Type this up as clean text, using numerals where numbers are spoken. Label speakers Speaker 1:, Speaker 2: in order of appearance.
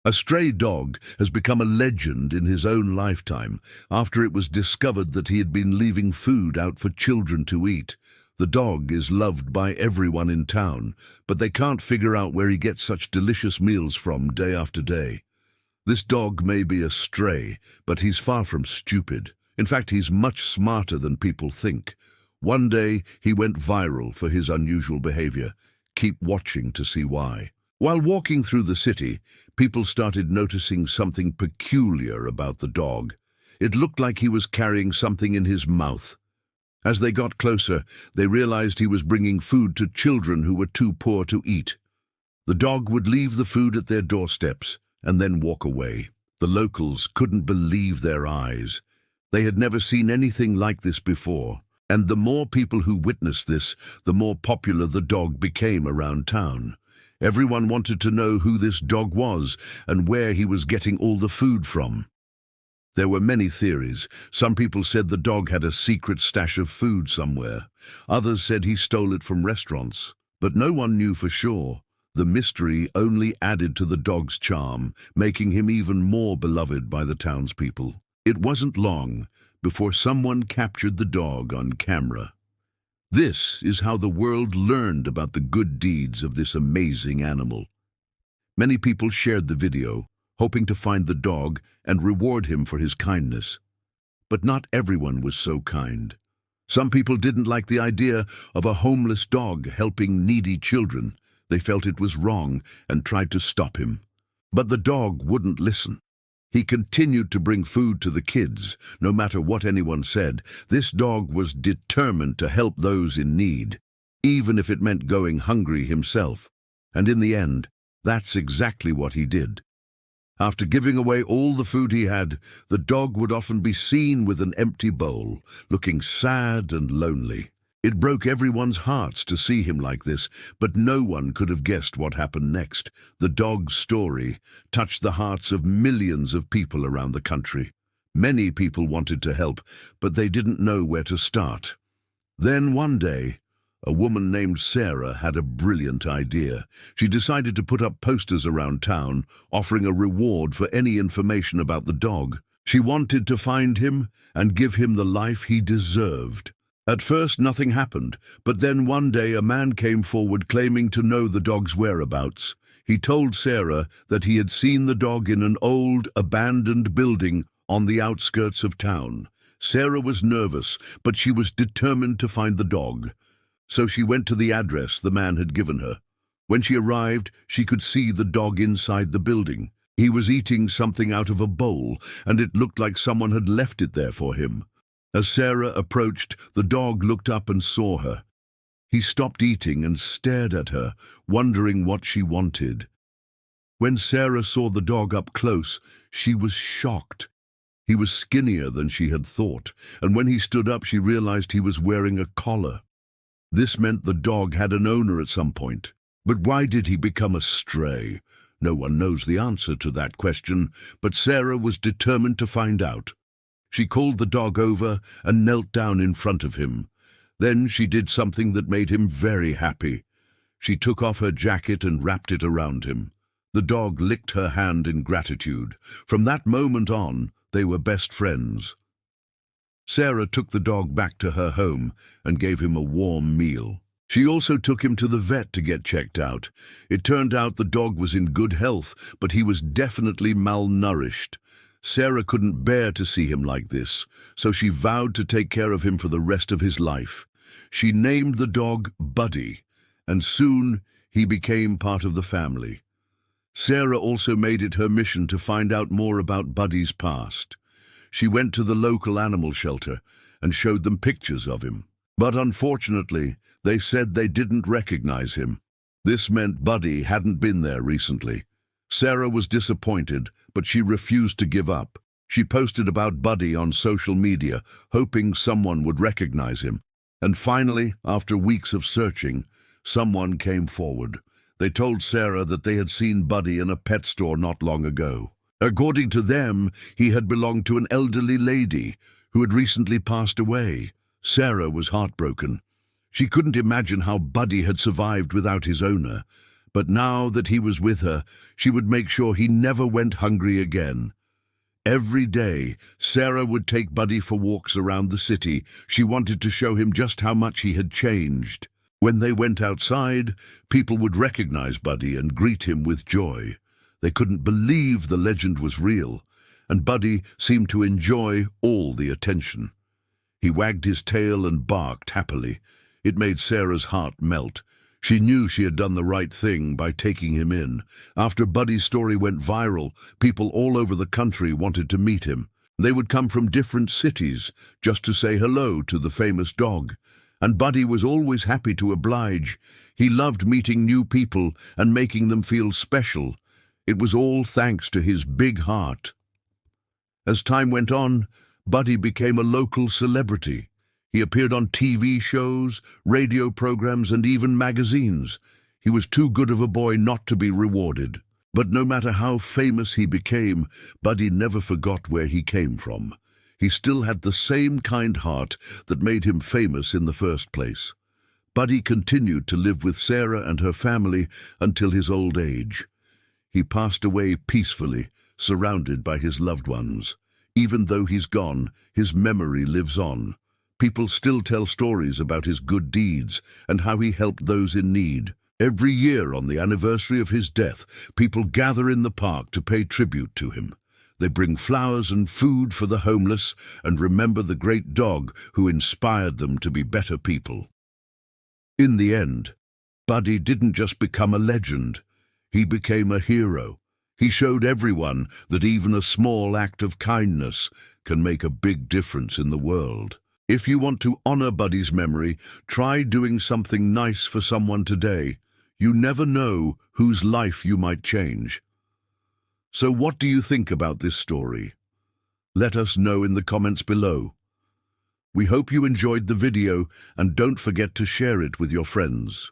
Speaker 1: A stray dog has become a legend in his own lifetime after it was discovered that he had been leaving food out for children to eat. The dog is loved by everyone in town, but they can't figure out where he gets such delicious meals from day after day. This dog may be a stray, but he's far from stupid. In fact, he's much smarter than people think. One day, he went viral for his unusual behavior. Keep watching to see why. While walking through the city, people started noticing something peculiar about the dog. It looked like he was carrying something in his mouth. As they got closer, they realized he was bringing food to children who were too poor to eat. The dog would leave the food at their doorsteps and then walk away. The locals couldn't believe their eyes. They had never seen anything like this before, and the more people who witnessed this, the more popular the dog became around town. Everyone wanted to know who this dog was and where he was getting all the food from. There were many theories. Some people said the dog had a secret stash of food somewhere. Others said he stole it from restaurants. But no one knew for sure. The mystery only added to the dog's charm, making him even more beloved by the townspeople. It wasn't long before someone captured the dog on camera. This is how the world learned about the good deeds of this amazing animal. Many people shared the video, hoping to find the dog and reward him for his kindness. But not everyone was so kind. Some people didn't like the idea of a homeless dog helping needy children. They felt it was wrong and tried to stop him. But the dog wouldn't listen. He continued to bring food to the kids, no matter what anyone said. This dog was determined to help those in need, even if it meant going hungry himself. And in the end, that's exactly what he did. After giving away all the food he had, the dog would often be seen with an empty bowl, looking sad and lonely. It broke everyone's hearts to see him like this, but no one could have guessed what happened next. The dog's story touched the hearts of millions of people around the country. Many people wanted to help, but they didn't know where to start. Then one day, a woman named Sarah had a brilliant idea. She decided to put up posters around town, offering a reward for any information about the dog. She wanted to find him and give him the life he deserved. At first, nothing happened, but then one day a man came forward claiming to know the dog's whereabouts. He told Sarah that he had seen the dog in an old, abandoned building on the outskirts of town. Sarah was nervous, but she was determined to find the dog. So she went to the address the man had given her. When she arrived, she could see the dog inside the building. He was eating something out of a bowl, and it looked like someone had left it there for him. As Sarah approached, the dog looked up and saw her. He stopped eating and stared at her, wondering what she wanted. When Sarah saw the dog up close, she was shocked. He was skinnier than she had thought, and when he stood up, she realized he was wearing a collar. This meant the dog had an owner at some point. But why did he become a stray? No one knows the answer to that question, but Sarah was determined to find out. She called the dog over and knelt down in front of him. Then she did something that made him very happy. She took off her jacket and wrapped it around him. The dog licked her hand in gratitude. From that moment on, they were best friends. Sarah took the dog back to her home and gave him a warm meal. She also took him to the vet to get checked out. It turned out the dog was in good health, but he was definitely malnourished. Sarah couldn't bear to see him like this, so she vowed to take care of him for the rest of his life. She named the dog Buddy, and soon he became part of the family. Sarah also made it her mission to find out more about Buddy's past. She went to the local animal shelter and showed them pictures of him. But unfortunately, they said they didn't recognize him. This meant Buddy hadn't been there recently. Sarah was disappointed, but she refused to give up. She posted about Buddy on social media, hoping someone would recognize him. And finally, after weeks of searching, someone came forward. They told Sarah that they had seen Buddy in a pet store not long ago. According to them, he had belonged to an elderly lady who had recently passed away. Sarah was heartbroken. She couldn't imagine how Buddy had survived without his owner. But now that he was with her, she would make sure he never went hungry again. Every day, Sarah would take Buddy for walks around the city. She wanted to show him just how much he had changed. When they went outside, people would recognize Buddy and greet him with joy. They couldn't believe the legend was real, and Buddy seemed to enjoy all the attention. He wagged his tail and barked happily. It made Sarah's heart melt. She knew she had done the right thing by taking him in. After Buddy's story went viral, people all over the country wanted to meet him. They would come from different cities just to say hello to the famous dog. And Buddy was always happy to oblige. He loved meeting new people and making them feel special. It was all thanks to his big heart. As time went on, Buddy became a local celebrity. He appeared on TV shows, radio programs, and even magazines. He was too good of a boy not to be rewarded. But no matter how famous he became, Buddy never forgot where he came from. He still had the same kind heart that made him famous in the first place. Buddy continued to live with Sarah and her family until his old age. He passed away peacefully, surrounded by his loved ones. Even though he's gone, his memory lives on. People still tell stories about his good deeds and how he helped those in need. Every year on the anniversary of his death, people gather in the park to pay tribute to him. They bring flowers and food for the homeless and remember the great dog who inspired them to be better people. In the end, Buddy didn't just become a legend. He became a hero. He showed everyone that even a small act of kindness can make a big difference in the world. If you want to honor Buddy's memory, try doing something nice for someone today. You never know whose life you might change. So what do you think about this story? Let us know in the comments below. We hope you enjoyed the video and don't forget to share it with your friends.